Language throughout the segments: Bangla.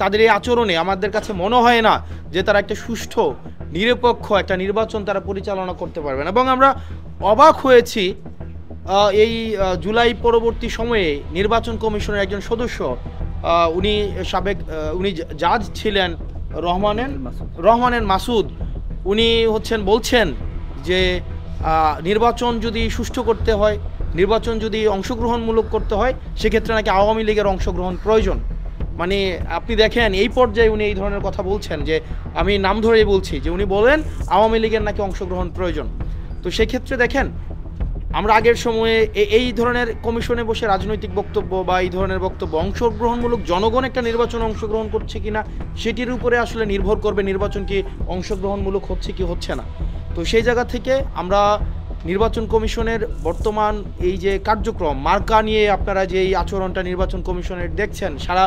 তাদের এই আচরণে আমাদের কাছে মনে হয় না যে তারা একটা সুষ্ঠু নিরপেক্ষ একটা নির্বাচন তারা পরিচালনা করতে পারবেন। এবং আমরা অবাক হয়েছি এই জুলাই পরবর্তী সময়ে নির্বাচন কমিশনের একজন সদস্য, উনি সাবেক উনি জাজ ছিলেন রহমানের মাসুদ, উনি বলছেন যে নির্বাচন যদি সুষ্ঠু করতে হয়, নির্বাচন যদি অংশগ্রহণমূলক করতে হয়, সেক্ষেত্রে নাকি আওয়ামী লীগের অংশগ্রহণ প্রয়োজন। মানে আপনি দেখেন এই পর্যায়ে উনি এই ধরনের কথা বলছেন, যে আমি নাম ধরেই বলছি যে উনি বলেন আওয়ামী লীগের নাকি অংশগ্রহণ প্রয়োজন। তো সেক্ষেত্রে দেখেন আমরা আগের সময়ে এই ধরনের কমিশনে বসে রাজনৈতিক বক্তব্য বা এই ধরনের বক্তব্য অংশগ্রহণমূলক জনগণ একটা নির্বাচনে অংশগ্রহণ করছে কিনা সেটির উপরে আসলে নির্ভর করবে নির্বাচন কি অংশগ্রহণমূলক হচ্ছে কি হচ্ছে না। তো সেই জায়গা থেকে আমরা নির্বাচন কমিশনের বর্তমান এই যে কার্যক্রম মার্কা নিয়ে আপনারা যে এই আচরণটা নির্বাচন কমিশনের দেখছেন, সারা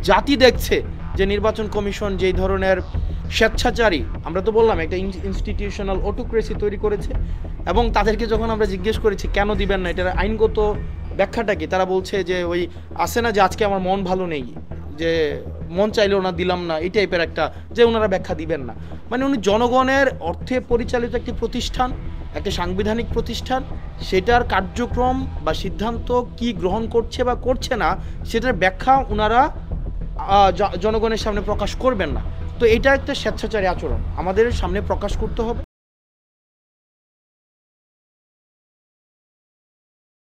জাতি দেখছে যে নির্বাচন কমিশন যেই ধরনের স্বেচ্ছাচারী, আমরা তো বললাম একটা ইনস্টিটিউশনাল অটোক্রেসি তৈরি করেছে। এবং তাদেরকে যখন আমরা জিজ্ঞেস করেছি কেন দিবেন না, এটার আইনগত ব্যাখ্যাটা কি, তারা বলছে যে ওই আসে না যে আজকে আমার মন ভালো নেই, যে মন চাইলেও না দিলাম না, এই টাইপের একটা যে ওনারা ব্যাখ্যা দিবেন না। মানে উনি জনগণের অর্থে পরিচালিত একটি প্রতিষ্ঠান, একটা সাংবিধানিক প্রতিষ্ঠান, সেটার কার্যক্রম বা সিদ্ধান্ত কি গ্রহণ করছে বা করছে না সেটার ব্যাখ্যা ওনারা জনগণের সামনে প্রকাশ করবেন না। তো এটা একটা স্বেচ্ছাচারী আচরণ, আমাদের সামনে প্রকাশ করতে হবে।